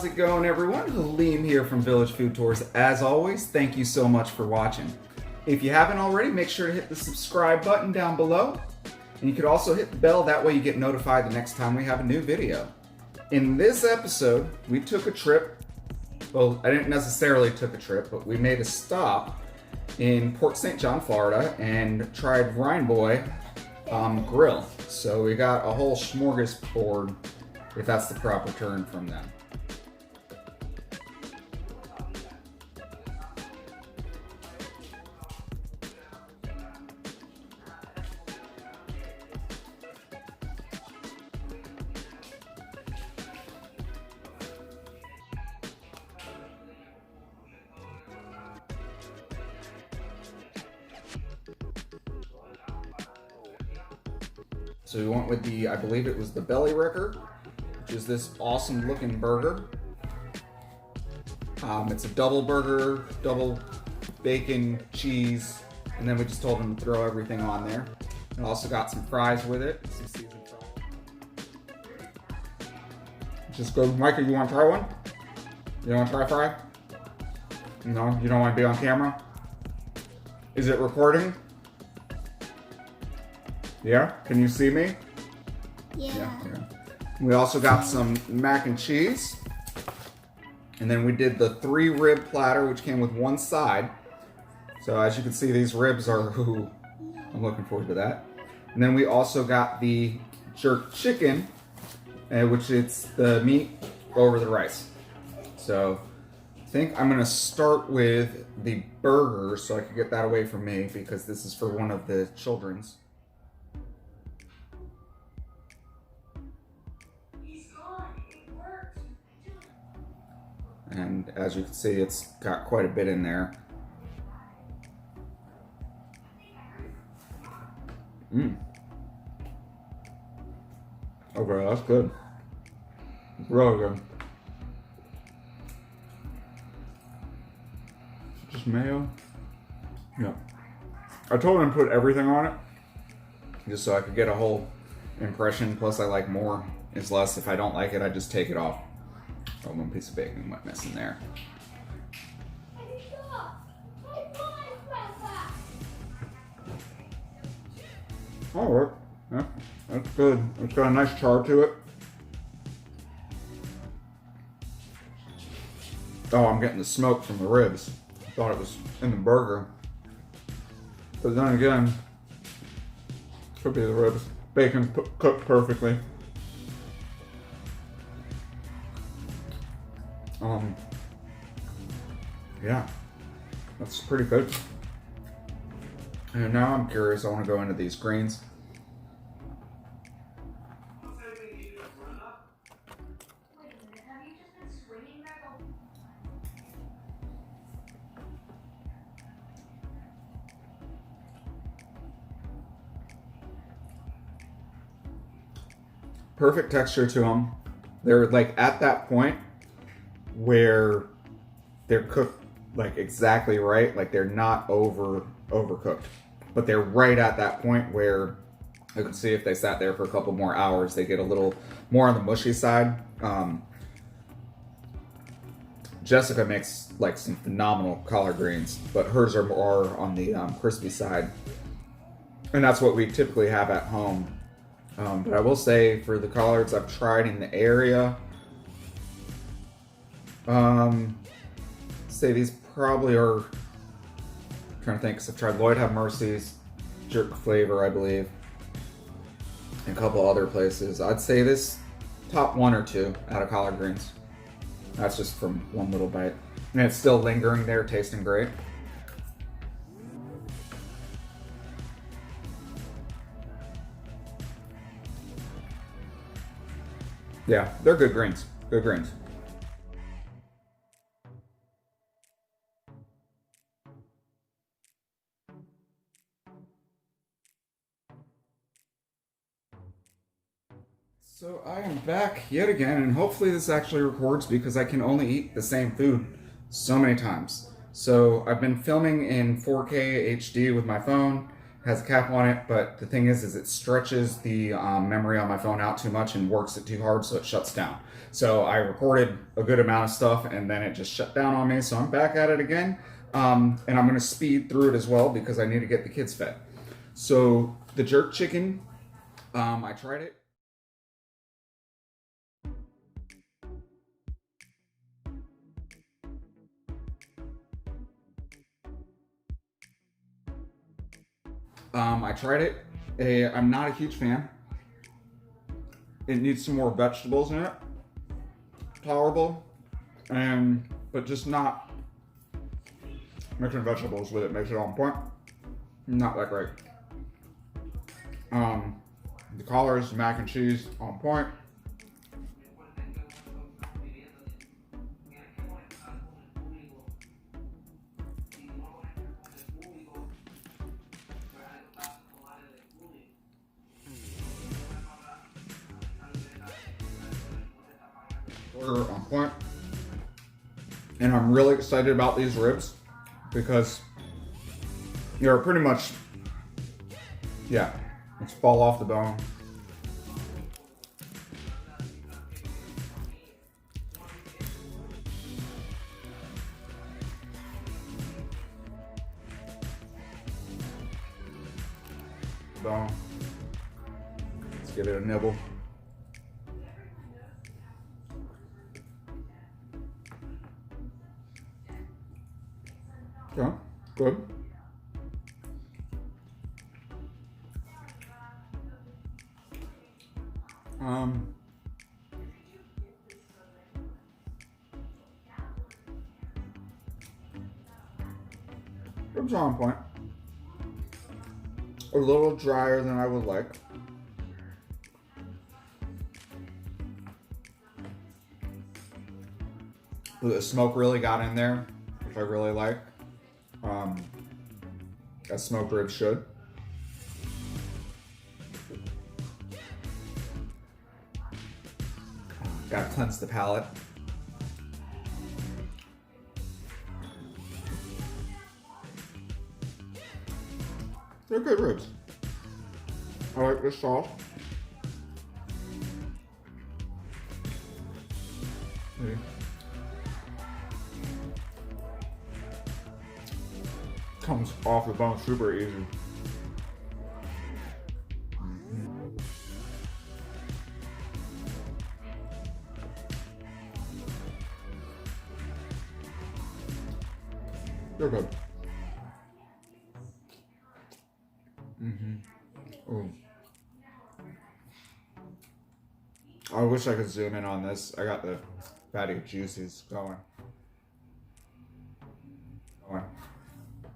it going, everyone? Halim here from Village Food Tours. As always, thank you so much for watching. If you haven't already, make sure to hit the subscribe button down below. And you could also hit the bell, that way you get notified the next time we have a new video. In this episode, we took a trip. Well, I didn't necessarily took a trip, but we made a stop in Port St. John, Florida, and tried RineBoi grill. So we got a whole smorgasbord, if that's the proper term, from them. So we went with the, I believe it was the Belly Wrecker, which is this awesome looking burger. It's a double burger, double bacon, cheese, and then we just told them to throw everything on there. And also got some fries with it, some seasoned fries. Just go, Micah, you want to try one? You want to try a fry? No, you don't want to be on camera? Is it recording? Yeah? Can you see me? Yeah. We also got some mac and cheese. And then we did the 3-rib platter, which came with one side. So as you can see, these ribs are, ooh, I'm looking forward to that. And then we also got the jerk chicken, which it's the meat over the rice. So I think I'm gonna start with the burger so I can get that away from me because this is for one of the children's. And as you can see, it's got quite a bit in there. Okay, that's good. Really good. Just mayo? Yeah. I told him to put everything on it, just so I could get a whole impression. Plus I like more is less. If I don't like it, I just take it off. Oh, one piece of bacon went missing there. Oh, yeah, that's good. It's got a nice char to it. Oh, I'm getting the smoke from the ribs. I thought it was in the burger. But then again, could be the ribs. Bacon cooked perfectly. Yeah, that's pretty good. And now I'm curious, I want to go into these greens. Perfect texture to them. They're like at that point where they're cooked like exactly right, like they're not overcooked, but they're right at that point where you can see if they sat there for a couple more hours, they get a little more on the mushy side. Jessica makes like some phenomenal collard greens, but hers are more on the crispy side, and that's what we typically have at home. But I will say for the collards I've tried in the area, say these probably are, I'm trying to think, because I've tried Lloyd Have Mercy's, Jerk Flavor, I believe, and a couple other places. I'd say this top 1 or 2 out of collard greens. That's just from one little bite. And it's still lingering there, tasting great. Yeah, they're good greens. Good greens. So I am back yet again, and hopefully this actually records because I can only eat the same food so many times. So I've been filming in 4K HD with my phone, has a cap on it, but the thing is it stretches the memory on my phone out too much and works it too hard, so it shuts down. So I recorded a good amount of stuff and then it just shut down on me, so I'm back at it again. And I'm gonna speed through it as well because I need to get the kids fed. So the jerk chicken, I tried it. I'm not a huge fan. It needs some more vegetables in it. Tolerable, but just not mixing vegetables with it makes it on point. Not that great. The collars, mac and cheese on point. Burger on point. And I'm really excited about these ribs because they're pretty much, yeah, let's fall off the bone. Bone. Let's give it a nibble. Okay, good. Ribs are on point. A little drier than I would like. The smoke really got in there, which I really like. As smoked ribs should. Gotta cleanse the palate. They're good ribs. I like this sauce. Comes off the bone super easy. They're good. Ooh. I wish I could zoom in on this. I got the fatty juices going.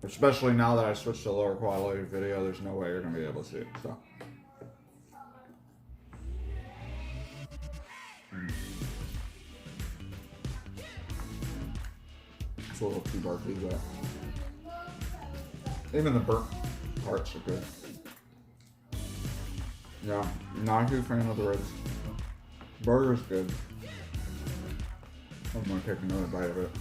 Especially now that I switched to lower quality video, there's no way you're gonna be able to see it. So. It's a little too darky, but even the burnt parts are good. Yeah, not a huge fan of the ribs. Burger's good. I'm gonna take another bite of it.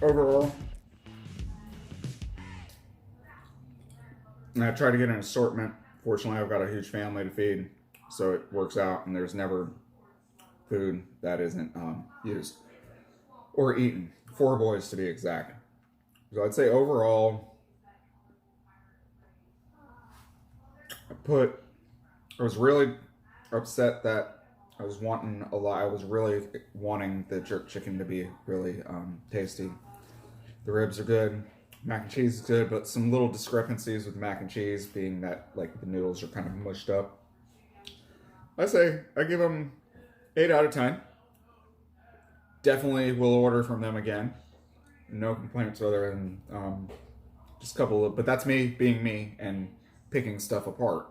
Overall, and I try to get an assortment. Fortunately, I've got a huge family to feed, so it works out, and there's never food that isn't used or eaten. 4 boys to be exact. So I'd say overall, I was really upset that I was wanting a lot. I was really wanting the jerk chicken to be really tasty. The ribs are good. Mac and cheese is good, but some little discrepancies with mac and cheese being that like the noodles are kind of mushed up. I give them 8 out of 10. Definitely will order from them again. No complaints other than just a couple of, but that's me being me and picking stuff apart.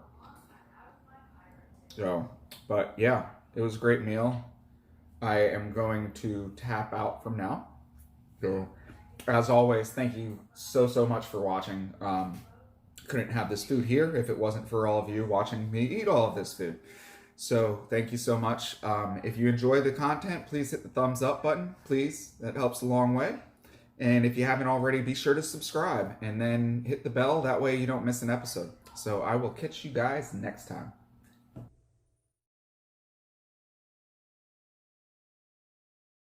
So, but yeah, it was a great meal. I am going to tap out from now. So, as always, thank you so much for watching. Couldn't have this food here if it wasn't for all of you watching me eat all of this food. So thank you so much. If you enjoy the content, please hit the thumbs up button, please. That helps a long way. And if you haven't already, be sure to subscribe and then hit the bell. That way you don't miss an episode. So I will catch you guys next time.